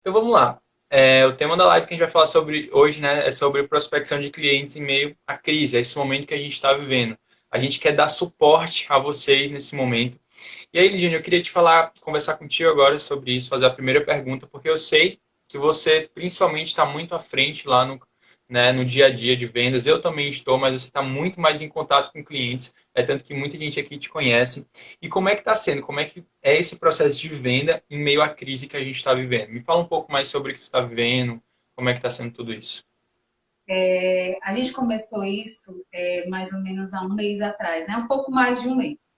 Então vamos lá. O tema da live que a gente vai falar sobre hoje, né, é sobre prospecção de clientes em meio à crise, é esse momento que a gente está vivendo. A gente quer dar suporte a vocês nesse momento. E aí, Lidiane, eu queria te falar, conversar contigo agora sobre isso, fazer a primeira pergunta, porque eu sei que você principalmente está muito à frente lá no, né, no dia a dia de vendas. Eu também estou, mas você está muito mais em contato com clientes, é tanto que muita gente aqui te conhece. E como é que está sendo? Como é que é esse processo de venda em meio à crise que a gente está vivendo? Me fala um pouco mais sobre o que você está vivendo, como é que está sendo tudo isso. A gente começou isso mais ou menos há um mês atrás, né? Um pouco mais de um mês.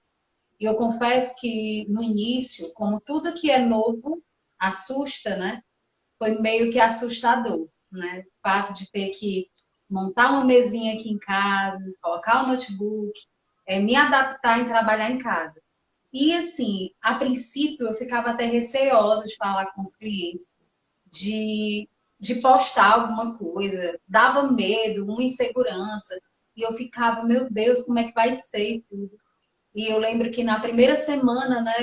E eu confesso que no início, como tudo que é novo assusta, né? Foi meio que assustador, né? O fato de ter que montar uma mesinha aqui em casa, colocar o notebook, me adaptar e trabalhar em casa. E assim, a princípio eu ficava até receosa de falar com os clientes, de, de postar alguma coisa, dava medo, uma insegurança, e eu ficava, meu Deus, como é que vai ser e tudo. E eu lembro que na primeira semana, né,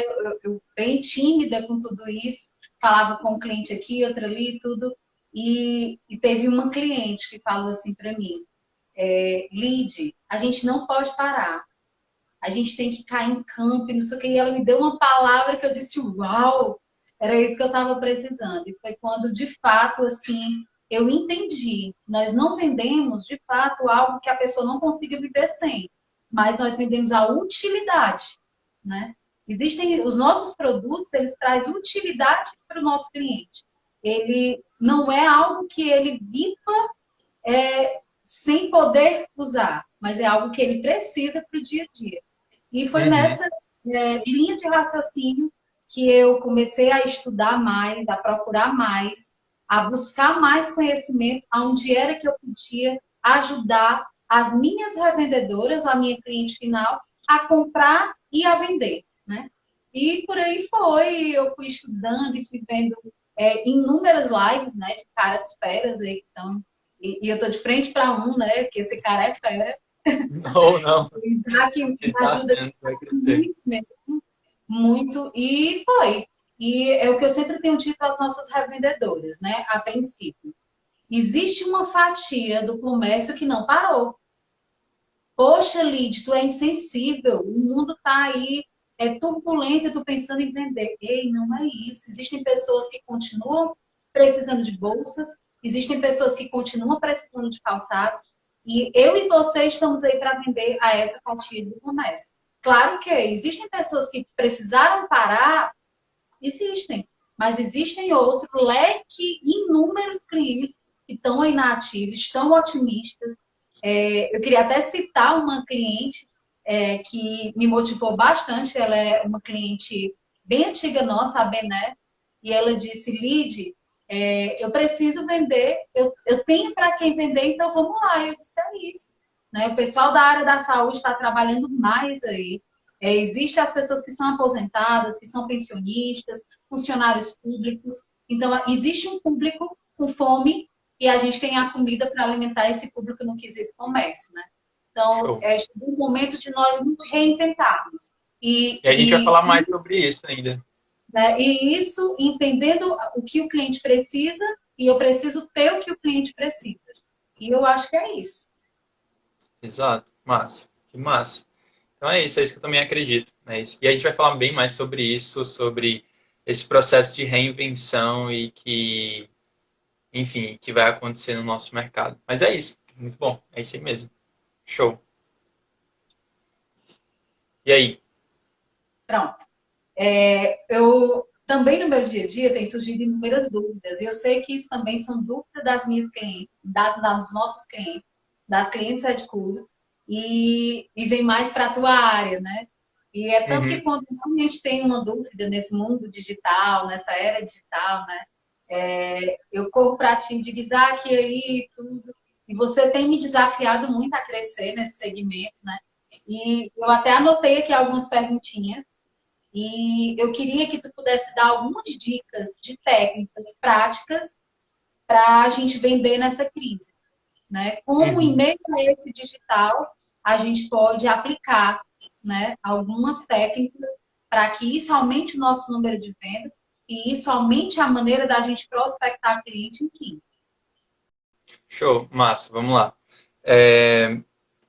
eu bem tímida com tudo isso, falava com um cliente aqui, outro ali, tudo, e teve uma cliente que falou assim para mim, Lide, a gente não pode parar, a gente tem que cair em campo, e não sei o que. E ela me deu uma palavra que eu disse, uau, era isso que eu estava precisando. E foi quando, de fato, assim, eu entendi. Nós não vendemos, de fato, algo que a pessoa não consiga viver sem, mas nós vendemos a utilidade, né? Existem os nossos produtos, eles trazem utilidade para o nosso cliente. Ele não é algo que ele viva sem poder usar, mas é algo que ele precisa para o dia a dia. E foi Uhum. nessa linha de raciocínio que eu comecei a estudar mais, a procurar mais, a buscar mais conhecimento, aonde era que eu podia ajudar as minhas revendedoras, a minha cliente final, a comprar e a vender, né? E por aí foi, eu fui estudando e fui vendo inúmeras lives, né, de caras feras aí que estão e eu tô de frente para um, né? Que esse cara é fera. Não, não. O Isaac me Está ajuda sendo, vai crescer. muito mesmo, muito. E foi. E é o que eu sempre tenho dito às nossas revendedoras, né? A princípio. Existe uma fatia do comércio que não parou. Poxa, Lid, tu é insensível. O mundo tá aí, é turbulento e tu pensando em vender. Ei, não é isso. Existem pessoas que continuam precisando de bolsas, existem pessoas que continuam precisando de calçados, e eu e você estamos aí para vender a essa fatia do comércio. Claro que existem pessoas que precisaram parar, existem, mas existem outro leque, inúmeros clientes que estão aí na ativa, estão otimistas. Eu queria até citar uma cliente que me motivou bastante. Ela é uma cliente bem antiga nossa, a Bené, e ela disse, Lide, eu preciso vender, eu tenho para quem vender, então vamos lá. E eu disse, é isso. Né? O pessoal da área da saúde está trabalhando mais aí. Existem as pessoas que são aposentadas, que são pensionistas, funcionários públicos. Então, existe um público com fome e a gente tem a comida para alimentar esse público no quesito comércio, né? Então, Show. é um momento de nós nos reinventarmos. E, E a gente vai e, falar mais sobre isso ainda. e isso entendendo o que o cliente precisa e eu preciso ter o que o cliente precisa. E eu acho que é isso. Exato. Massa. Que massa. Então é isso que eu também acredito. É isso. E a gente vai falar bem mais sobre isso, sobre esse processo de reinvenção e que, enfim, que vai acontecer no nosso mercado. Mas é isso. Muito bom. É isso aí mesmo. Show. E aí? Pronto. Eu também no meu dia a dia tem surgido inúmeras dúvidas. E eu sei que isso também são dúvidas das minhas clientes, das nossas clientes, das clientes Red Cursos, e vem mais para a tua área, né? E é tanto que Uhum. quando a gente tem uma dúvida nesse mundo digital, nessa era digital, né? Eu corro para ti e digo, Isaac, e aí, tudo. E você tem me desafiado muito a crescer nesse segmento, né? E eu até anotei aqui algumas perguntinhas e eu queria que tu pudesse dar algumas dicas de técnicas práticas para a gente vender nessa crise, né? Como em Uhum. meio a esse digital a gente pode aplicar, né, algumas técnicas para que isso aumente o nosso número de vendas e isso aumente a maneira da gente prospectar cliente em quem? Show, massa, vamos lá. É,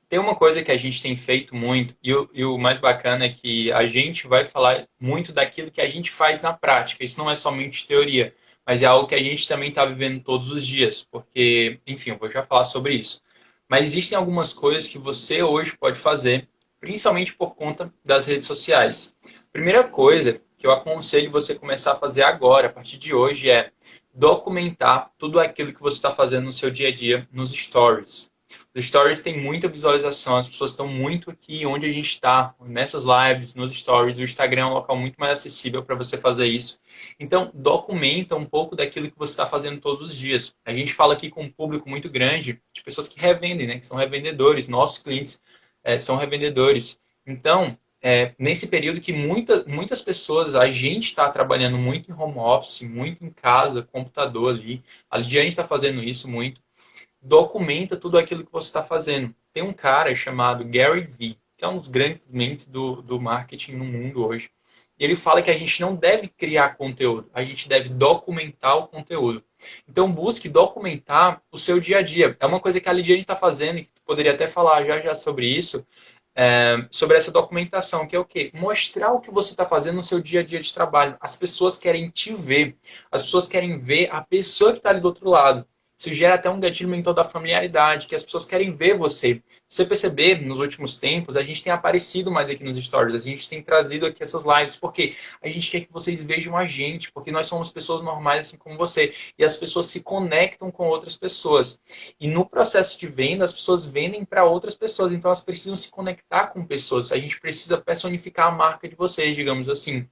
tem uma coisa que a gente tem feito muito, e o mais bacana é que a gente vai falar muito daquilo que a gente faz na prática. Isso não é somente teoria, mas é algo que a gente também está vivendo todos os dias, porque, enfim, eu vou já falar sobre isso. Mas existem algumas coisas que você hoje pode fazer, principalmente por conta das redes sociais. Primeira coisa que eu aconselho você começar a fazer agora, a partir de hoje, é documentar tudo aquilo que você está fazendo no seu dia a dia nos stories. Os stories têm muita visualização, as pessoas estão muito aqui onde a gente está, nessas lives, nos stories. O Instagram é um local muito mais acessível para você fazer isso. Então, documenta um pouco daquilo que você está fazendo todos os dias. A gente fala aqui com um público muito grande de pessoas que revendem, né? Que são revendedores. Nossos clientes são revendedores. Então, nesse período que muitas pessoas, a gente está trabalhando muito em home office, muito em casa, computador ali. A Lidiane está fazendo isso muito. Documenta tudo aquilo que você está fazendo. Tem um cara chamado Gary Vee, que é um dos grandes mentes do marketing no mundo hoje. E ele fala que a gente não deve criar conteúdo, a gente deve documentar o conteúdo. Então busque documentar o seu dia a dia. É uma coisa que a Lidiane está fazendo, e que tu poderia até falar já sobre isso, sobre essa documentação, que é o quê? Mostrar o que você está fazendo no seu dia a dia de trabalho. As pessoas querem te ver, as pessoas querem ver a pessoa que está ali do outro lado. Isso gera até um gatilho mental da familiaridade, que as pessoas querem ver você. Se você perceber, nos últimos tempos, a gente tem aparecido mais aqui nos stories, a gente tem trazido aqui essas lives, porque a gente quer que vocês vejam a gente, porque nós somos pessoas normais assim como você, e as pessoas se conectam com outras pessoas. E no processo de venda, as pessoas vendem para outras pessoas, então elas precisam se conectar com pessoas. A gente precisa personificar a marca de vocês, digamos assim.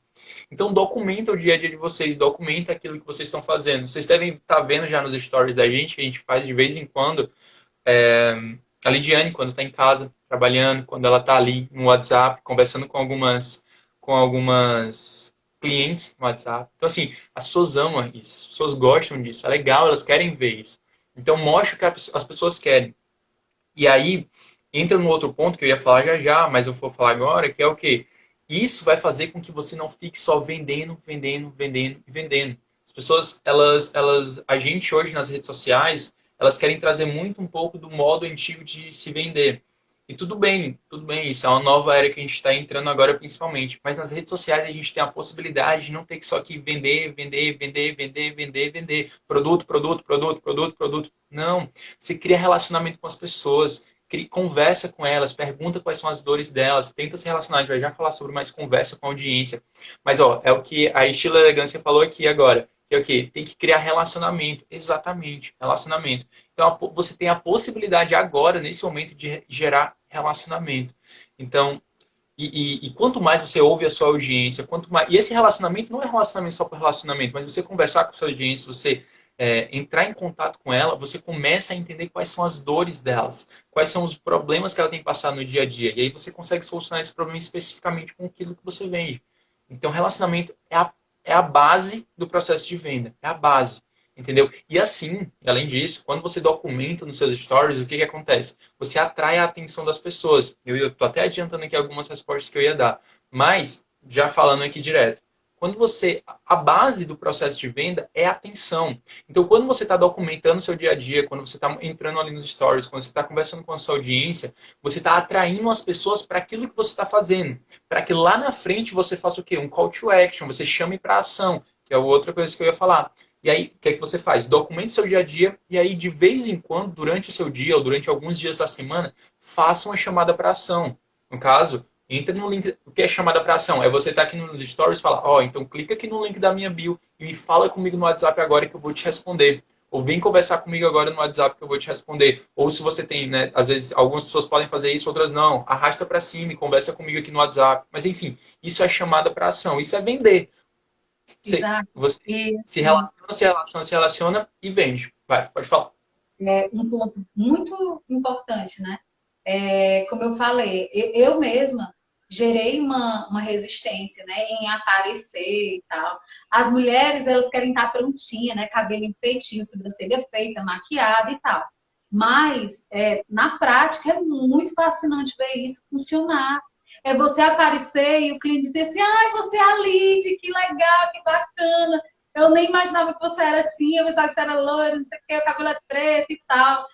Então documenta o dia a dia de vocês, documenta aquilo que vocês estão fazendo. Vocês devem estar vendo já nos stories da gente, que a gente faz de vez em quando. É, a Lidiane, quando está em casa, trabalhando, quando ela está ali no WhatsApp, conversando com algumas clientes no WhatsApp. Então, assim, as pessoas amam isso, as pessoas gostam disso, é legal, elas querem ver isso. Então, mostra o que as pessoas querem. E aí, entra no outro ponto que eu ia falar já, mas eu vou falar agora, que é o quê? Isso vai fazer com que você não fique só vendendo, vendendo, vendendo e vendendo. As pessoas, a gente hoje nas redes sociais, elas querem trazer muito um pouco do modo antigo de se vender. E tudo bem, isso é uma nova era que a gente está entrando agora principalmente. Mas nas redes sociais a gente tem a possibilidade de não ter que só que vender, vender, vender, vender, vender, vender. Produto, produto, produto, produto, produto. Não. Você cria relacionamento com as pessoas, conversa com elas, pergunta quais são as dores delas, tenta se relacionar. A gente vai já falar sobre mais conversa com a audiência. Mas, ó, é o que a Estilo Elegância falou aqui agora. Que é o quê? Tem que criar relacionamento. Exatamente, relacionamento. Então, você tem a possibilidade agora, nesse momento, de gerar relacionamento. Então, e quanto mais você ouve a sua audiência, quanto mais. E esse relacionamento não é relacionamento só por relacionamento, mas você conversar com a sua audiência, você entrar em contato com ela, você começa a entender quais são as dores delas, quais são os problemas que ela tem passado no dia a dia. E aí você consegue solucionar esse problema especificamente com aquilo que você vende. Então, relacionamento é a base do processo de venda. É a base. Entendeu? E assim, além disso, quando você documenta nos seus stories, o que acontece? Você atrai a atenção das pessoas. Eu estou até adiantando aqui algumas respostas que eu ia dar. Mas, já falando aqui direto, quando você. A base do processo de venda é a atenção. Então, quando você está documentando o seu dia a dia, quando você está entrando ali nos stories, quando você está conversando com a sua audiência, você está atraindo as pessoas para aquilo que você está fazendo. Para que lá na frente você faça o quê? Um call to action, você chame para ação, que é outra coisa que eu ia falar. E aí, o que é que você faz? Documente seu dia a dia e aí, de vez em quando, durante o seu dia ou durante alguns dias da semana, faça uma chamada para ação. No caso, entra no link. O que é chamada para ação? É você estar aqui nos stories e falar, ó, então clica aqui no link da minha bio e me fala comigo no WhatsApp agora que eu vou te responder. Ou vem conversar comigo agora no WhatsApp que eu vou te responder. Ou se você tem, né, às vezes algumas pessoas podem fazer isso, outras não. Arrasta para cima e conversa comigo aqui no WhatsApp. Mas enfim, isso é chamada para ação. Isso é vender. Exato. Você E, se assim, relaciona, se relaciona, se relaciona e vende. Vai, pode falar. um ponto muito importante, né? Como eu falei, eu mesma gerei uma resistência, né, em aparecer e tal. As mulheres, elas querem estar prontinha, né, cabelo feitinho, sobrancelha feita, maquiada e tal. Mas, na prática, é muito fascinante ver isso funcionar. É você aparecer e o cliente dizer assim, ai, você é a Lid, que legal, que bacana. Eu nem imaginava que você era assim, eu pensava que você era loira, não sei o quê, o cabelo é preto e tal.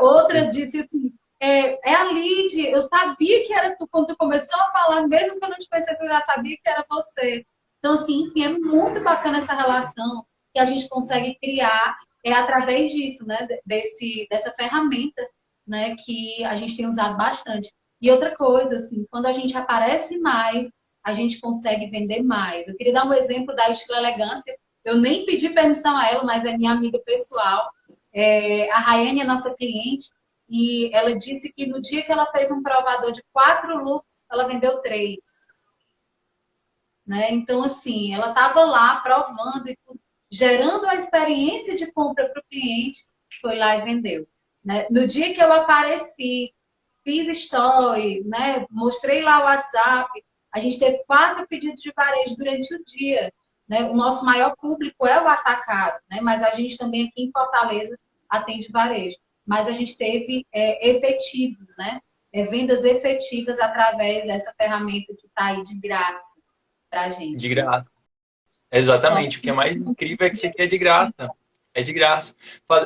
Outra disse assim, é a Lid, eu sabia que era tu, quando tu começou a falar, mesmo que eu não te conhecesse, eu já sabia que era você. Então, assim, enfim, é muito bacana essa relação que a gente consegue criar através disso, né? Dessa ferramenta, né? Que a gente tem usado bastante. E outra coisa, assim, quando a gente aparece mais, a gente consegue vender mais. Eu queria dar um exemplo da Estilo Elegância. Eu nem pedi permissão a ela, mas é minha amiga pessoal. A Rayane é nossa cliente e ela disse que no dia que ela fez um provador de 4 looks, ela vendeu 3. Né? Então, assim, ela estava lá provando e tudo, gerando a experiência de compra para o cliente, foi lá e vendeu. Né? No dia que eu apareci, fiz story, né? Mostrei lá o WhatsApp, a gente teve 4 pedidos de varejo durante o dia. Né? O nosso maior público é o atacado, né? Mas a gente também aqui em Fortaleza atende varejo. Mas a gente teve efetivo, né? Vendas efetivas através dessa ferramenta que está aí de graça para a De gente. graça. Só Exatamente. O que é mais incrível é que isso aqui é de graça. É de graça.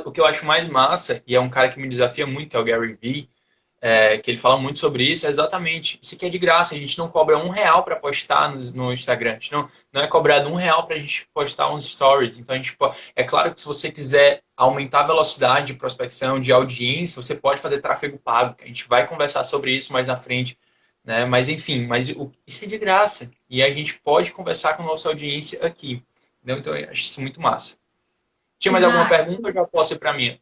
O que eu acho mais massa, e é um cara que me desafia muito, que é o Gary Vee, que ele fala muito sobre isso, é exatamente, isso aqui é de graça, a gente não cobra R$ 1 para postar no Instagram, a gente não é cobrado R$ 1 para a gente postar uns stories, então a gente é claro que se você quiser aumentar a velocidade de prospecção, de audiência, você pode fazer tráfego pago, que a gente vai conversar sobre isso mais na frente, né? Mas enfim, isso é de graça, e a gente pode conversar com a nossa audiência aqui, entendeu? Então eu acho isso muito massa. Tinha mais alguma Isaac, pergunta ou já posso ir para a minha?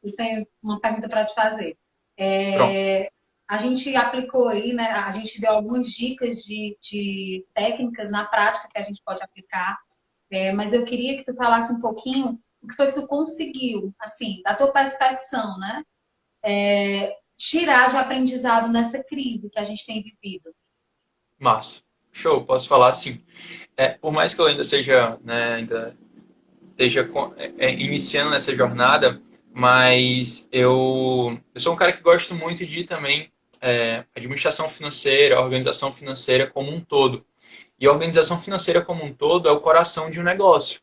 eu tenho uma pergunta para te fazer. Pronto. A gente aplicou aí, né? A gente deu algumas dicas de técnicas na prática que a gente pode aplicar, mas eu queria que tu falasse um pouquinho o que foi que tu conseguiu, assim, da tua perspectiva, né? Tirar de aprendizado nessa crise que a gente tem vivido. Massa. Show, posso falar assim. Por mais que eu ainda seja, né, ainda esteja iniciando nessa jornada, mas eu sou um cara que gosto muito de também administração financeira, organização financeira como um todo. E a organização financeira como um todo é o coração de um negócio.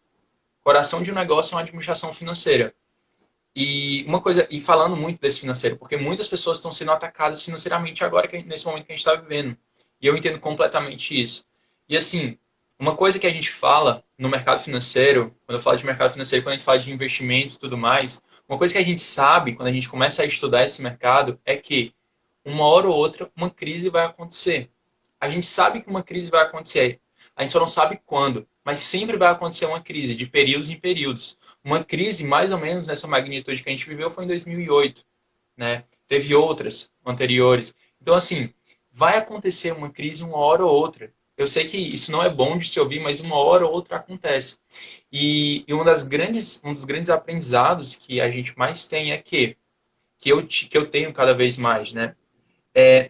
O coração de um negócio é uma administração financeira. E uma coisa, e falando muito desse financeiro, porque muitas pessoas estão sendo atacadas financeiramente agora, nesse momento que a gente está vivendo. E eu entendo completamente isso. E assim, uma coisa que a gente fala no mercado financeiro, quando eu falo de mercado financeiro, quando a gente fala de investimentos e tudo mais, uma coisa que a gente sabe quando a gente começa a estudar esse mercado é que uma hora ou outra uma crise vai acontecer. A gente sabe que uma crise vai acontecer. A gente só não sabe quando, mas sempre vai acontecer uma crise, de períodos em períodos. Uma crise mais ou menos nessa magnitude que a gente viveu foi em 2008, né? Teve outras anteriores. Então, assim, vai acontecer uma crise uma hora ou outra. Eu sei que isso não é bom de se ouvir, mas uma hora ou outra acontece. E um dos grandes aprendizados que a gente mais tem é que eu tenho cada vez mais, né?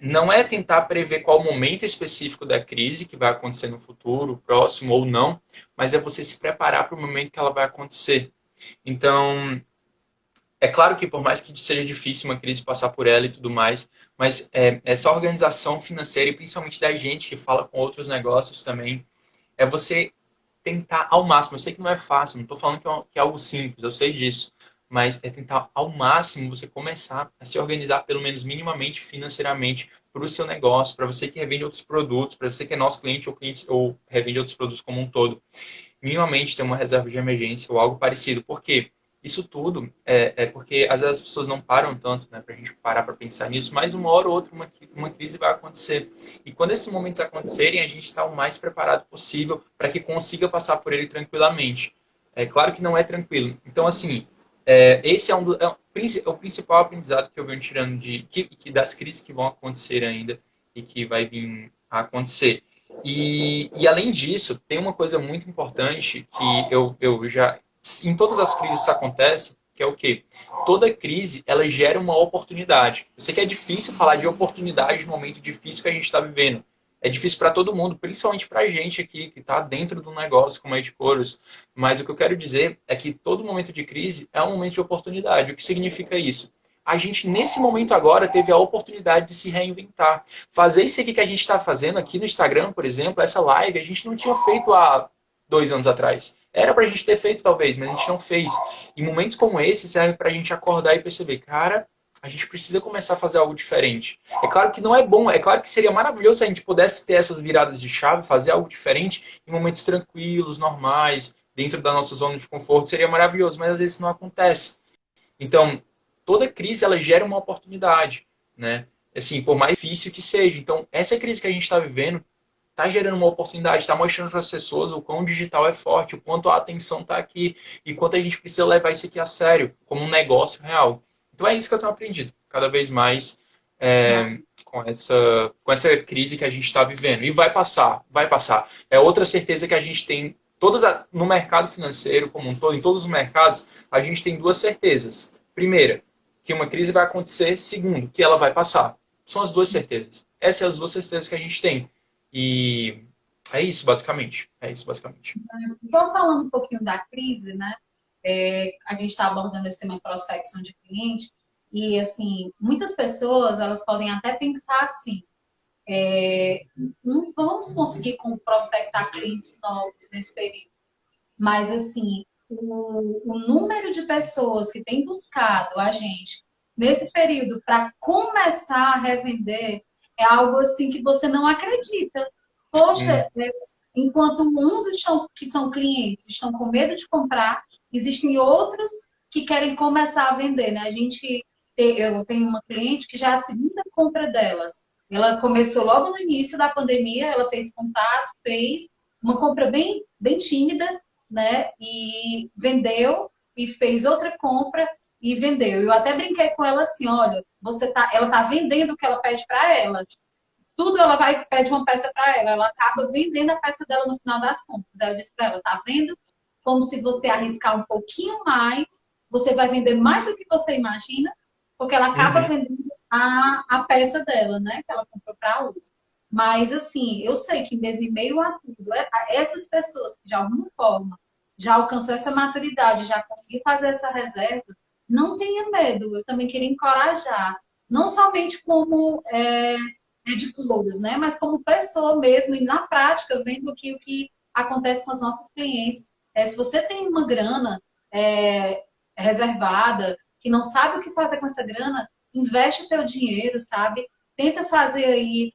Não é tentar prever qual o momento específico da crise que vai acontecer no futuro, próximo ou não, mas é você se preparar para o momento que ela vai acontecer. Então, é claro que por mais que seja difícil uma crise passar por ela e tudo mais, mas essa organização financeira e principalmente da gente que fala com outros negócios também, é você tentar ao máximo. Eu sei que não é fácil, não estou falando que é algo simples, eu sei disso, mas é tentar ao máximo você começar a se organizar pelo menos minimamente financeiramente para o seu negócio, para você que revende outros produtos, para você que é nosso cliente ou revende outros produtos como um todo, minimamente ter uma reserva de emergência ou algo parecido. Por quê? Isso tudo é porque às vezes as pessoas não param tanto, né, para a gente parar para pensar nisso, mas uma hora ou outra uma crise vai acontecer. E quando esses momentos acontecerem, a gente está o mais preparado possível para que consiga passar por ele tranquilamente. É claro que não é tranquilo. Então, assim, esse é o principal aprendizado que eu venho tirando das crises que vão acontecer ainda e que vai vir a acontecer. E além disso, tem uma coisa muito importante que eu já em todas as crises isso acontece, que é o quê? Toda crise, ela gera uma oportunidade. Eu sei que é difícil falar de oportunidade no momento difícil que a gente está vivendo. É difícil para todo mundo, principalmente para a gente aqui, que está dentro do negócio como é de coros. Mas o que eu quero dizer é que todo momento de crise é um momento de oportunidade. O que significa isso? a gente, nesse momento agora, teve a oportunidade de se reinventar. Fazer isso aqui que a gente está fazendo aqui no Instagram, por exemplo, essa live, a gente não tinha feito há 2 anos atrás. Era pra gente ter feito, talvez, mas a gente não fez. E momentos como esse servem pra gente acordar e perceber, cara, a gente precisa começar a fazer algo diferente. É claro que não é bom, é claro que seria maravilhoso se a gente pudesse ter essas viradas de chave, fazer algo diferente em momentos tranquilos, normais, dentro da nossa zona de conforto, seria maravilhoso, mas às vezes não acontece. Então, toda crise ela gera uma oportunidade, né? Assim, por mais difícil que seja. Então, essa crise que a gente está vivendo está gerando uma oportunidade, está mostrando para as pessoas o quão o digital é forte, o quanto a atenção está aqui e quanto a gente precisa levar isso aqui a sério, como um negócio real. Então é isso que eu tenho aprendido, cada vez mais com essa crise que a gente está vivendo. E vai passar, vai passar. É outra certeza que a gente tem, no mercado financeiro como um todo, em todos os mercados, a gente tem duas certezas. Primeira, que uma crise vai acontecer. Segundo, que ela vai passar. São as duas certezas. Essas são as duas certezas que a gente tem. E é isso, basicamente. É isso, basicamente. Só falando um pouquinho da crise, né? A gente está abordando esse tema prospecção de cliente e, assim, muitas pessoas, elas podem até pensar assim, não vamos conseguir prospectar clientes novos nesse período, mas, assim, o número de pessoas que tem buscado a gente nesse período para começar a revender é algo, assim, que você não acredita. Hum, Poxa, enquanto uns que são clientes estão com medo de comprar, existem outros que querem começar a vender, né? Eu tenho uma cliente que já é a segunda compra dela. Ela começou logo no início da pandemia, ela fez contato, fez uma compra bem, bem tímida, né? E vendeu e fez outra compra e vendeu. Eu até brinquei com ela assim, olha, ela tá vendendo o que ela pede para ela. Tudo ela vai pede uma peça para ela, ela acaba vendendo a peça dela no final das contas. Aí eu disse para ela, tá vendo? Como se você arriscar um pouquinho mais, você vai vender mais do que você imagina, porque ela acaba uhum. vendendo a peça dela, né? Que ela comprou para uso. Mas, assim, eu sei que mesmo em meio a tudo, essas pessoas que de alguma forma já alcançou essa maturidade, já conseguiu fazer essa reserva, não tenha medo. Eu também queria encorajar, não somente como de clouros, né? Mas como pessoa mesmo e na prática, vendo o que acontece com os nossos clientes. Se você tem uma grana reservada, que não sabe o que fazer com essa grana, investe o teu dinheiro, sabe? Tenta fazer aí.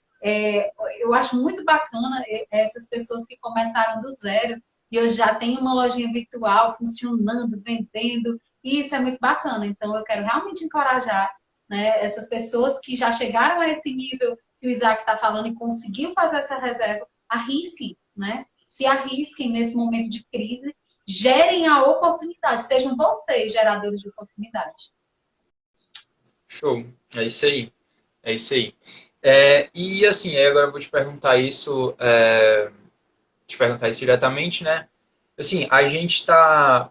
Eu acho muito bacana essas pessoas que começaram do zero e hoje já tem uma lojinha virtual funcionando, vendendo, e isso é muito bacana. Então, eu quero realmente encorajar, né, essas pessoas que já chegaram a esse nível que o Isaac está falando e conseguiu fazer essa reserva, arrisquem, né? Se arrisquem nesse momento de crise, gerem a oportunidade, sejam vocês geradores de oportunidade. Show. É isso aí. É isso aí. E assim, aí agora eu vou te perguntar isso diretamente, né? Assim, a gente está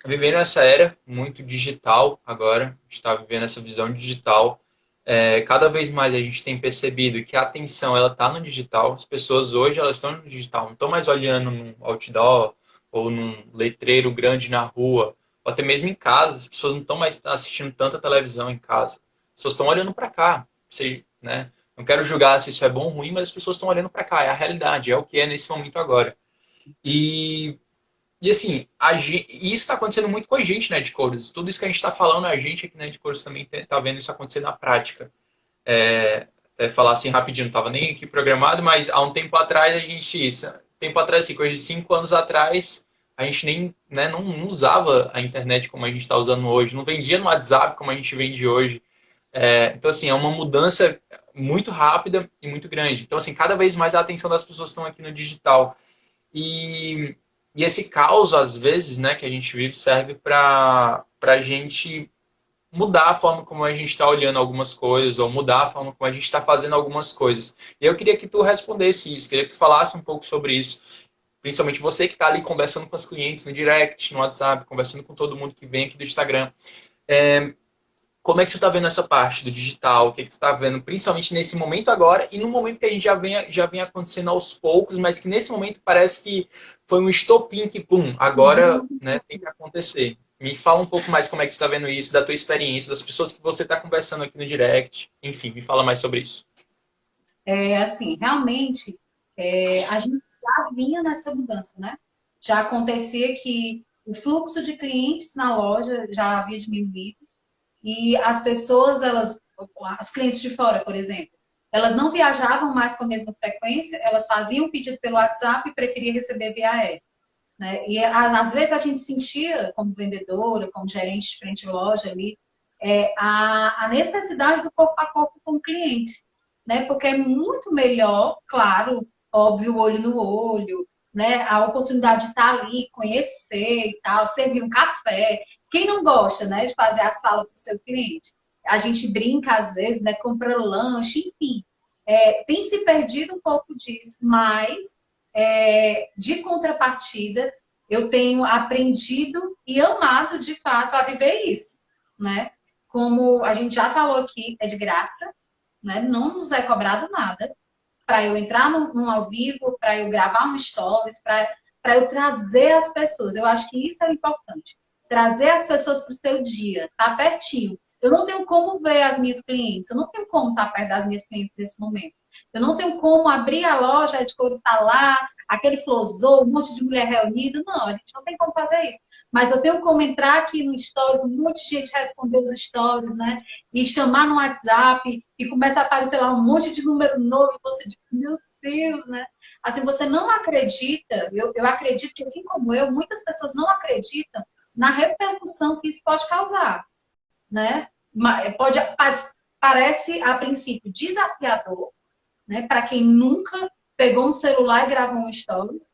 vivendo essa era muito digital agora, a gente está vivendo essa visão digital. Cada vez mais a gente tem percebido que a atenção ela está no digital. As pessoas hoje elas estão no digital, não estão mais olhando num outdoor ou num letreiro grande na rua, ou até mesmo em casa. As pessoas não estão mais assistindo tanta televisão em casa. As pessoas estão olhando para cá. Você, né? Não quero julgar se isso é bom ou ruim, mas as pessoas estão olhando para cá. É a realidade, é o que é nesse momento agora. E assim, isso está acontecendo muito com a gente na Edcoders. Tudo isso que a gente está falando, a gente aqui na Edcoders também está vendo isso acontecer na prática. Até falar assim rapidinho, não estava nem aqui programado, mas há um tempo atrás tempo atrás, assim, coisa de 5 anos atrás, a gente nem, né, não usava a internet como a gente está usando hoje, não vendia no WhatsApp como a gente vende hoje. Então, assim, é uma mudança muito rápida e muito grande. Então, assim, cada vez mais a atenção das pessoas estão aqui no digital. E, e esse caos, às vezes, né, que a gente vive, serve para a gente mudar a forma como a gente está olhando algumas coisas, ou mudar a forma como a gente está fazendo algumas coisas. E eu queria que tu respondesse isso, queria que tu falasse um pouco sobre isso. Principalmente você que está ali conversando com os clientes no direct, no WhatsApp, conversando com todo mundo que vem aqui do Instagram. Como é que tu está vendo essa parte do digital? O que, que tu está vendo, principalmente nesse momento agora e no momento que a gente já vem acontecendo aos poucos, mas que nesse momento parece que foi um estopim que, pum, agora, né, tem que acontecer. Me fala um pouco mais como é que você está vendo isso, da tua experiência, das pessoas que você está conversando aqui no direct. Enfim, me fala mais sobre isso. Assim, realmente, a gente já vinha nessa mudança, né? Já acontecia que o fluxo de clientes na loja já havia diminuído e as pessoas, as clientes de fora, por exemplo, elas não viajavam mais com a mesma frequência, elas faziam o pedido pelo WhatsApp e preferiam receber via aéreo, né? E às vezes a gente sentia, como vendedora, como gerente de frente de loja ali, a necessidade do corpo a corpo com o cliente, né? Porque é muito melhor, claro, óbvio, olho no olho, né? A oportunidade de estar ali, conhecer e tal, servir um café. Quem não gosta, né, de fazer a sala para o seu cliente? A gente brinca às vezes, né? Compra lanche, enfim. Tem se perdido um pouco disso, mas de contrapartida, eu tenho aprendido e amado de fato a viver isso, né? Como a gente já falou aqui, é de graça, né? Não nos é cobrado nada para eu entrar num ao vivo, para eu gravar um stories, para eu trazer as pessoas. Eu acho que isso é importante. Trazer as pessoas para o seu dia, tá pertinho. Eu não tenho como ver as minhas clientes, eu não tenho como estar perto das minhas clientes nesse momento. Eu não tenho como abrir a loja de cores estar lá, aquele flosou, um monte de mulher reunida. Não, a gente não tem como fazer isso. Mas eu tenho como entrar aqui no Stories, um monte de gente responder os Stories, né? E chamar no WhatsApp e começa a aparecer lá um monte de número novo e você diz, meu Deus, né? Assim, você não acredita, eu acredito que assim como eu, muitas pessoas não acreditam na repercussão que isso pode causar, né? Parece, a princípio, desafiador, né? Para quem nunca pegou um celular e gravou um stories,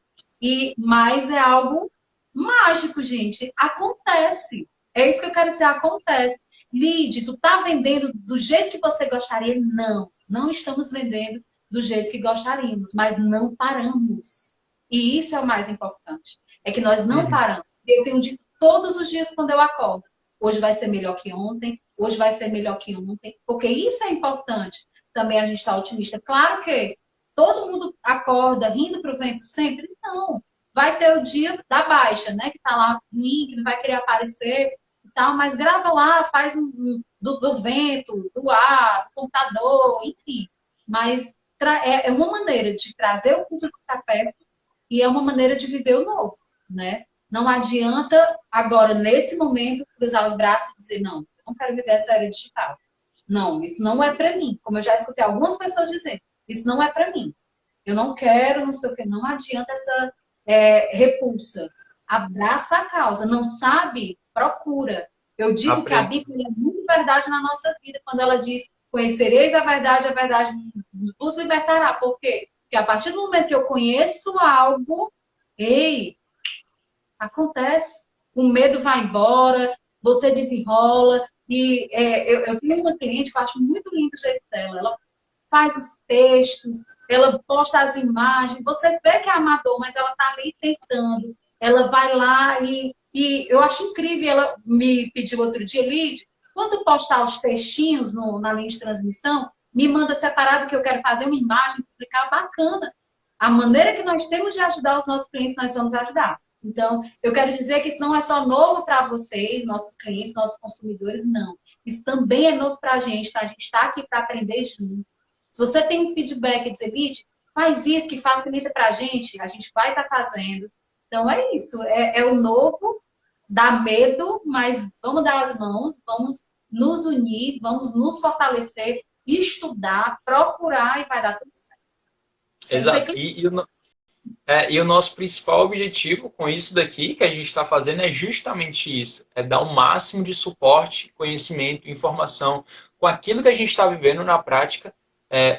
mas é algo mágico, gente. Acontece. É isso que eu quero dizer, acontece. Lide, tu tá vendendo do jeito que você gostaria? Não, não estamos vendendo do jeito que gostaríamos, mas não paramos. E isso é o mais importante. É que nós não Uhum. paramos. Eu tenho dito todos os dias quando eu acordo. Hoje vai ser melhor que ontem, hoje vai ser melhor que ontem, porque isso é importante. Também a gente está otimista. Claro que todo mundo acorda rindo para o vento sempre? Não. Vai ter o dia da baixa, né? Que tá lá ruim, que não vai querer aparecer e tal, mas grava lá, faz do vento, do ar, do computador, enfim. Mas é uma maneira de trazer o público para perto e é uma maneira de viver o novo, né? Não adianta agora, nesse momento, cruzar os braços e dizer, não, eu não quero viver essa era digital. Não, isso não é para mim. Como eu já escutei algumas pessoas dizer, isso não é para mim. Eu não quero, não sei o que. Não adianta essa repulsa. Abraça a causa. Não sabe? Procura. Eu digo que a Aprende. Bíblia é muito verdade na nossa vida quando ela diz: conhecereis a verdade vos libertará. Por quê? Porque a partir do momento que eu conheço algo, ei, acontece. O medo vai embora, você desenrola. E eu tenho uma cliente que eu acho muito lindo o jeito dela. Ela faz os textos, ela posta as imagens. Você vê que é amador, mas ela está ali tentando. Ela vai lá e eu acho incrível. Ela me pediu outro dia, Lid, quando postar os textinhos na linha de transmissão, me manda separado que eu quero fazer uma imagem, publicar bacana. A maneira que nós temos de ajudar os nossos clientes, nós vamos ajudar. Então, eu quero dizer que isso não é só novo para vocês, nossos clientes, nossos consumidores, não. Isso também é novo para a gente, tá? A gente está aqui para aprender junto. Se você tem um feedback e dizer, Lid, faz isso que facilita para a gente vai estar fazendo. Então, é isso. É o novo, dá medo, mas vamos dar as mãos, vamos nos unir, vamos nos fortalecer, estudar, procurar e vai dar tudo certo. Sem ser Exato. cliente. E o nosso principal objetivo com isso daqui que a gente está fazendo é justamente isso: é dar o máximo de suporte, conhecimento, informação com aquilo que a gente está vivendo na prática,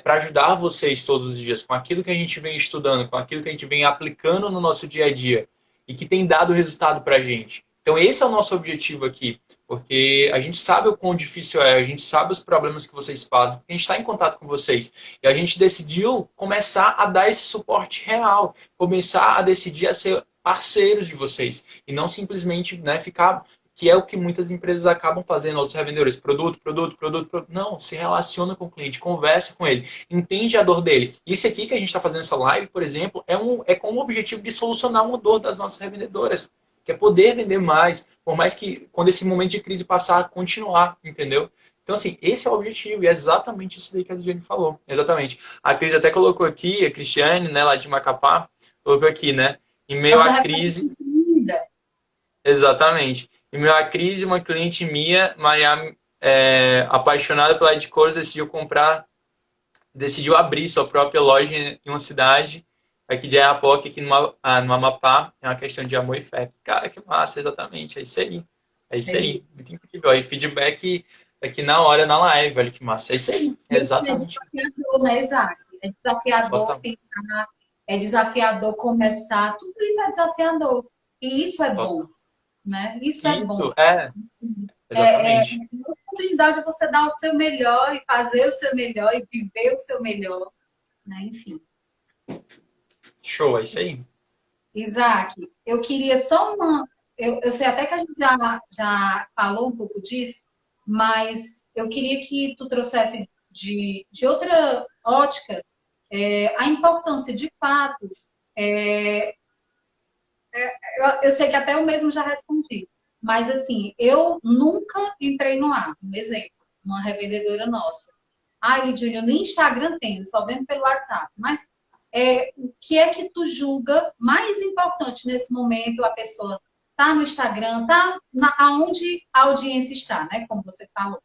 para ajudar vocês todos os dias, com aquilo que a gente vem estudando, com aquilo que a gente vem aplicando no nosso dia a dia e que tem dado resultado para a gente. Então, esse é o nosso objetivo aqui, porque a gente sabe o quão difícil é, a gente sabe os problemas que vocês passam, porque a gente está em contato com vocês. E a gente decidiu começar a dar esse suporte real, começar a decidir a ser parceiros de vocês, e não simplesmente, né, ficar, que é o que muitas empresas acabam fazendo, outros revendedores, produto. Não, se relaciona com o cliente, conversa com ele, entende a dor dele. Isso aqui que a gente está fazendo essa live, por exemplo, é com o objetivo de solucionar uma dor das nossas revendedoras. que é poder vender mais, por mais que quando esse momento de crise passar, continuar, entendeu? Então, assim, esse é o objetivo, e é exatamente isso daí que a Lidiane falou. Exatamente. A Cris até colocou aqui, a Cristiane, né, lá de Macapá, colocou aqui, né? Em meio Essa à crise, representação linda. exatamente. Em meio à crise, uma cliente minha, Maria, apaixonada pela Ed Cores, decidiu abrir sua própria loja em uma cidade aqui de Ayapoca, aqui no Amapá. É uma questão de amor e fé. Cara, que massa, exatamente. É isso aí. É isso É. aí. Muito incrível. Aí, feedback aqui na hora, na live. Olha que massa. É isso aí. É É exatamente. desafiador, né, Isaac? É desafiador Total. tentar, é desafiador começar, tudo isso é desafiador. E isso é Total. bom, né? Isso é bom. Isso, É exatamente. uma oportunidade de você dar o seu melhor e fazer o seu melhor e viver o seu melhor, né? Enfim. Show, é isso aí. Isaac, eu queria só uma. Eu sei até que a gente já falou um pouco disso, mas eu queria que tu trouxesse de outra ótica a importância de fato. é, eu sei que até eu mesmo já respondi, mas assim, eu nunca entrei no ar. Um exemplo, uma revendedora nossa. Ah, Lidiane, eu nem Instagram tenho, só vendo pelo WhatsApp. Mas o que é que tu julga mais importante nesse momento? A pessoa tá no Instagram, tá aonde a audiência está, né? Como você falou.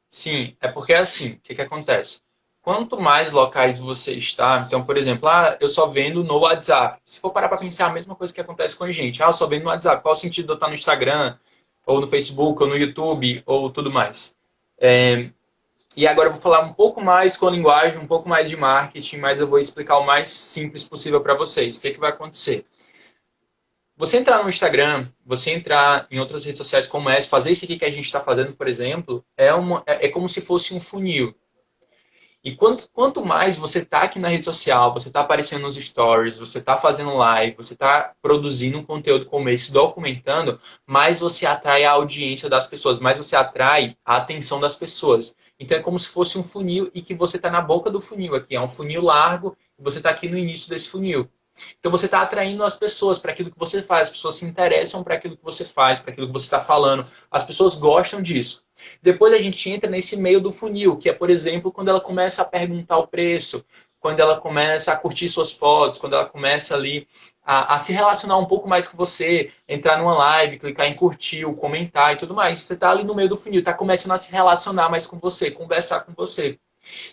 Sim, é porque é assim, o que que acontece? Quanto mais locais você está, então, por exemplo, eu só vendo no WhatsApp. Se for parar para pensar, a mesma coisa que acontece com a gente. Eu só vendo no WhatsApp. Qual o sentido de eu estar no Instagram, ou no Facebook, ou no YouTube, ou tudo mais? E agora eu vou falar um pouco mais com a linguagem, um pouco mais de marketing, mas eu vou explicar o mais simples possível para vocês. O que que vai acontecer? Você entrar no Instagram, você entrar em outras redes sociais como essa, fazer isso aqui que a gente está fazendo, por exemplo, é como se fosse um funil. E quanto mais você está aqui na rede social, você está aparecendo nos stories, você está fazendo live, você está produzindo um conteúdo como esse, documentando, mais você atrai a audiência das pessoas, mais você atrai a atenção das pessoas. Então é como se fosse um funil e que você está na boca do funil aqui. É um funil largo e você está aqui no início desse funil. Então você está atraindo as pessoas para aquilo que você faz, as pessoas se interessam para aquilo que você faz, para aquilo que você está falando, as pessoas gostam disso. Depois a gente entra nesse meio do funil, que é, por exemplo, quando ela começa a perguntar o preço, quando ela começa a curtir suas fotos, quando ela começa ali a se relacionar um pouco mais com você, entrar numa live, clicar em curtir, comentar e tudo mais. Você está ali no meio do funil, está começando a se relacionar mais com você, conversar com você.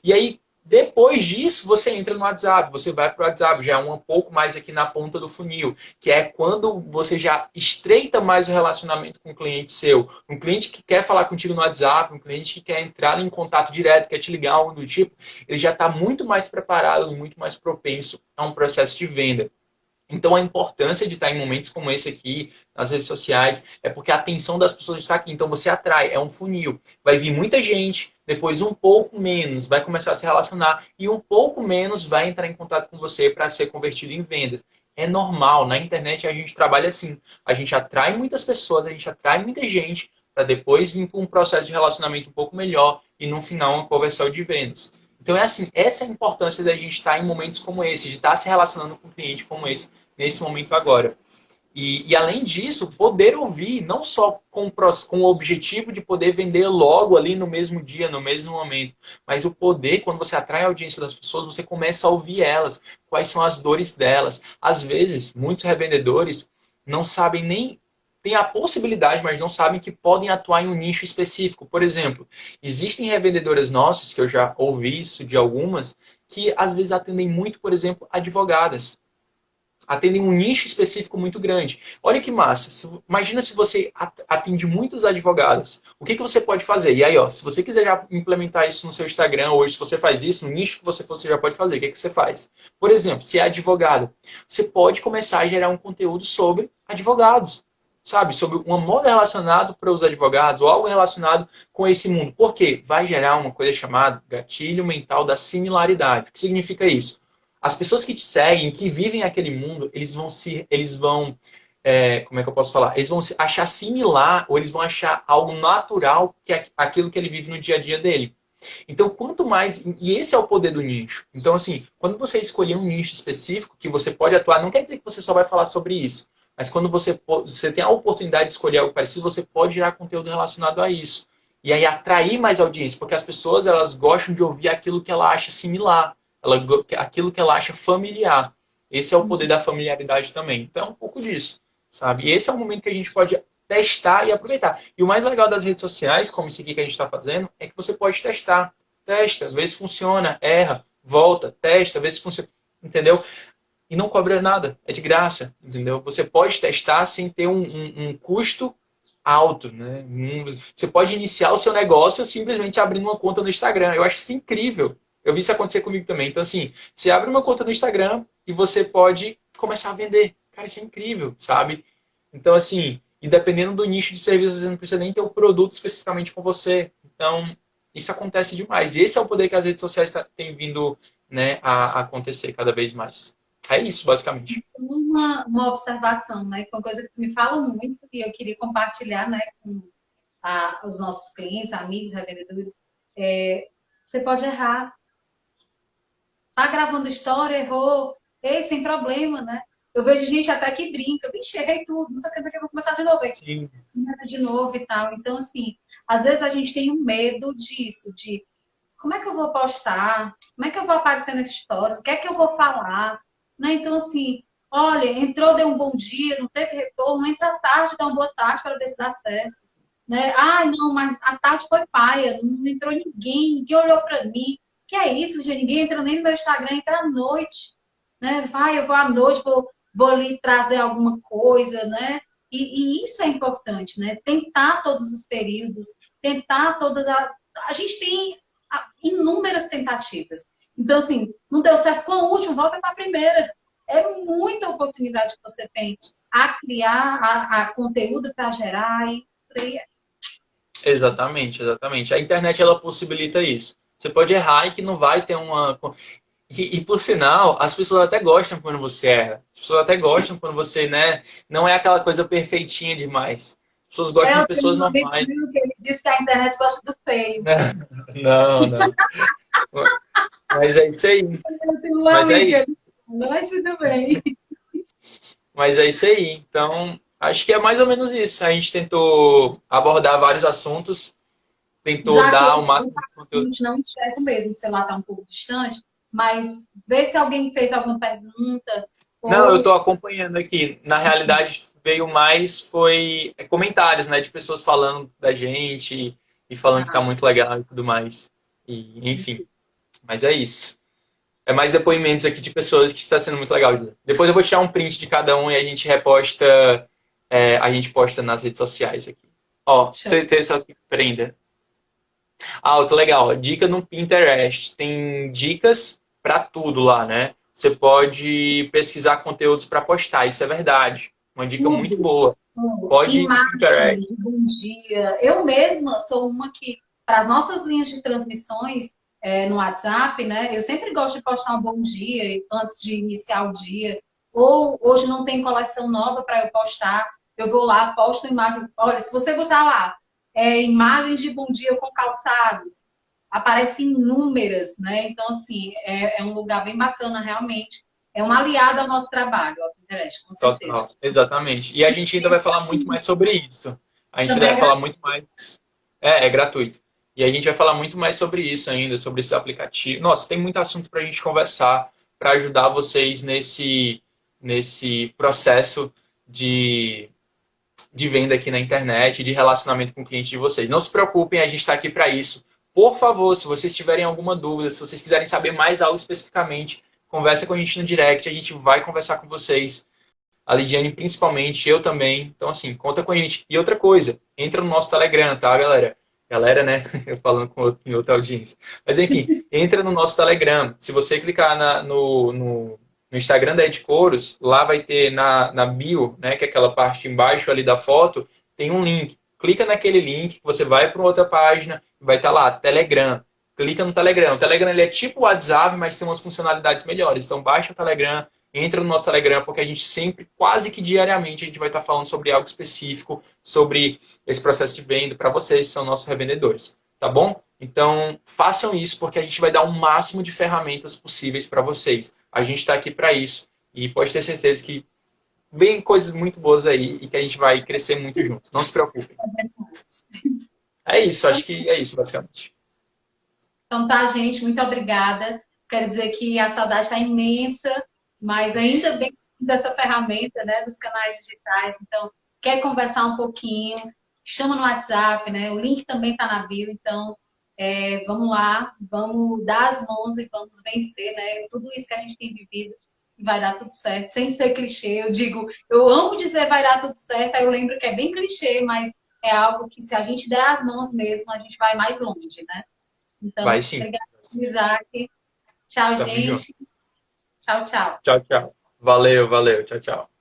E aí, depois disso, você entra no WhatsApp, você vai para o WhatsApp, já é um pouco mais aqui na ponta do funil, que é quando você já estreita mais o relacionamento com o cliente seu. Um cliente que quer falar contigo no WhatsApp, um cliente que quer entrar em contato direto, quer te ligar, algo do tipo, ele já está muito mais preparado, muito mais propenso a um processo de venda. Então, a importância de estar em momentos como esse aqui, nas redes sociais, é porque a atenção das pessoas está aqui. Então, você atrai, é um funil. Vai vir muita gente, depois um pouco menos vai começar a se relacionar e um pouco menos vai entrar em contato com você para ser convertido em vendas. É normal, na internet a gente trabalha assim. A gente atrai muitas pessoas, a gente atrai muita gente para depois vir com um processo de relacionamento um pouco melhor e no final uma conversão de vendas. Então é assim, essa é a importância da gente estar em momentos como esse, de estar se relacionando com um cliente como esse nesse momento agora. E além disso, poder ouvir, não só com o objetivo de poder vender logo ali no mesmo dia, no mesmo momento, mas o poder, quando você atrai a audiência das pessoas, você começa a ouvir elas, quais são as dores delas. Às vezes, muitos revendedores não sabem nem, têm a possibilidade, mas não sabem que podem atuar em um nicho específico. Por exemplo, existem revendedoras nossas, que eu já ouvi isso de algumas, que às vezes atendem muito, por exemplo, advogadas, atendem um nicho específico muito grande. Olha que massa. Imagina se você atende muitos advogados. O que você pode fazer? E aí, ó, se você quiser já implementar isso no seu Instagram hoje, se você faz isso, no nicho que você for, você já pode fazer. O que você faz? Por exemplo, se é advogado, você pode começar a gerar um conteúdo sobre advogados. Sabe? Sobre uma moda relacionada para os advogados ou algo relacionado com esse mundo. Por quê? Vai gerar uma coisa chamada gatilho mental da similaridade. O que significa isso? As pessoas que te seguem, que vivem aquele mundo, como é que eu posso falar? Eles vão se achar similar ou eles vão achar algo natural que é aquilo que ele vive no dia a dia dele. Então, quanto mais. E esse é o poder do nicho. Então, assim, quando você escolher um nicho específico que você pode atuar, não quer dizer que você só vai falar sobre isso. Mas quando você tem a oportunidade de escolher algo parecido, você pode gerar conteúdo relacionado a isso. E aí atrair mais audiência, porque as pessoas elas gostam de ouvir aquilo que ela acha similar, aquilo que ela acha familiar. Esse é o poder da familiaridade também. Então, é um pouco disso, sabe? E esse é o momento que a gente pode testar e aproveitar. E o mais legal das redes sociais, como isso aqui que a gente está fazendo, é que você pode testar. Testa, vê se funciona, erra, volta, testa, vê se funciona. Entendeu? E não cobra nada, é de graça, entendeu? Você pode testar sem ter um custo alto, né? Você pode iniciar o seu negócio simplesmente abrindo uma conta no Instagram. Eu acho isso incrível. Eu vi isso acontecer comigo também. Então, assim, você abre uma conta no Instagram e você pode começar a vender. Cara, isso é incrível, sabe? Então, assim, e dependendo do nicho de serviço, você não precisa nem ter o produto especificamente com você. Então, isso acontece demais. E esse é o poder que as redes sociais têm vindo, né, a acontecer cada vez mais. É isso, basicamente. Uma observação, né? Que é uma coisa que me falam muito e eu queria compartilhar, né, com os nossos clientes, amigos, revendedores. Você pode errar. Tá gravando história, errou. Ei, sem problema, né? Eu vejo gente até que brinca. Vixe, errei tudo. Não sei o que, eu vou começar de novo. Sim. Começa de novo e tal. Então, assim, às vezes a gente tem um medo disso, de como é que eu vou postar? Como é que eu vou aparecer nas histórias? O que é que eu vou falar? Né? Então, assim, olha, entrou, deu um bom dia, não teve retorno, entra tarde, dá uma boa tarde para ver se dá certo. Né? Ah, não, mas a tarde foi paia, não entrou ninguém, ninguém olhou para mim. Que é isso, gente? Ninguém entra nem no meu Instagram, entra à noite. Né? Vai, eu vou à noite, vou ali trazer alguma coisa, né? E isso é importante, né? Tentar todos os períodos, tentar todas a gente tem inúmeras tentativas. Então, assim, não deu certo com a última, volta para a primeira. É muita oportunidade que você tem a criar, a conteúdo para gerar e Exatamente, exatamente. A internet ela possibilita isso. Você pode errar e que não vai ter uma. E, por sinal, as pessoas até gostam quando você erra. As pessoas até gostam quando você, né, não é aquela coisa perfeitinha demais. As pessoas gostam de eu tenho pessoas um amigo normais. meu que ele diz que a internet gosta do feio. Não, não. Mas é isso aí. Eu tenho um Mas é amigo que isso. ele mas tudo bem. Mas é isso aí. Então, acho que é mais ou menos isso. A gente tentou abordar vários assuntos, tentou dar o Isaac, máximo de a conteúdo. gente não enxerga mesmo, o celular está um pouco distante, mas vê se alguém fez alguma pergunta Não, eu ou estou acompanhando aqui. Na realidade, veio mais foi comentários, né, de pessoas falando da gente e falando que tá muito legal e tudo mais. E, enfim, mas é isso. É mais depoimentos aqui de pessoas que está sendo muito legal. Julia. Depois eu vou tirar um print de cada um e a gente reposta, a gente posta nas redes sociais aqui. Ó, você só que prenda. Ah, que legal. Dica no Pinterest. Tem dicas para tudo lá, né? Você pode pesquisar conteúdos para postar, isso é verdade. Uma dica muito tudo. boa. Pode ir no Imagens, Pinterest. bom dia. Eu mesma sou uma que, para as nossas linhas de transmissões no WhatsApp, né? Eu sempre gosto de postar um bom dia antes de iniciar o dia. Ou hoje não tem coleção nova para eu postar, eu vou lá, posto imagem. Olha, se você botar lá imagens de bom dia com calçados, aparecem inúmeras, né? Então, assim, é um lugar bem bacana, realmente. É uma aliada ao nosso trabalho, ó, Pinterest, com certeza. Total, exatamente. E a gente ainda vai falar muito mais sobre isso. A gente ainda Também vai é falar muito mais. É gratuito. E a gente vai falar muito mais sobre isso ainda, sobre esse aplicativo. Nossa, tem muito assunto para a gente conversar, para ajudar vocês nesse processo de venda aqui na internet, de relacionamento com o cliente de vocês. Não se preocupem, a gente está aqui para isso. Por favor, se vocês tiverem alguma dúvida, se vocês quiserem saber mais algo especificamente, conversa com a gente no direct, a gente vai conversar com vocês. A Lidiane principalmente, eu também. Então, assim, conta com a gente. E outra coisa, entra no nosso Telegram, tá, galera? Galera, né? Eu falando em outra audiência. Mas, enfim, entra no nosso Telegram. Se você clicar no Instagram da Edcoros, lá vai ter na bio, né, que é aquela parte embaixo ali da foto, tem um link. Clica naquele link, você vai para outra página, vai estar lá, Telegram. Clica no Telegram. O Telegram ele é tipo o WhatsApp, mas tem umas funcionalidades melhores. Então baixa o Telegram, entra no nosso Telegram, porque a gente sempre, quase que diariamente, a gente vai estar falando sobre algo específico, sobre esse processo de venda para vocês, que são nossos revendedores. Tá bom? Então, façam isso, porque a gente vai dar o máximo de ferramentas possíveis para vocês. A gente está aqui para isso. E pode ter certeza que bem coisas muito boas aí e que a gente vai crescer muito junto. Não se preocupem. É isso, Então, acho que é isso, basicamente. então tá, gente, muito obrigada. Quero dizer que a saudade está imensa, mas ainda bem dessa ferramenta, né, dos canais digitais. Então, quer conversar um pouquinho, chama no WhatsApp, né? O link também está na bio, então vamos lá, vamos dar as mãos e vamos vencer, né? Tudo isso que a gente tem vivido e vai dar tudo certo. Sem ser clichê, eu digo, eu amo dizer vai dar tudo certo, aí eu lembro que é bem clichê, mas é algo que se a gente der as mãos mesmo, a gente vai mais longe, né? Vai Então, sim. obrigada, Isaac. Tchau, Tamo junto. gente. Tchau, tchau. Tchau, tchau. Valeu, valeu. Tchau, tchau.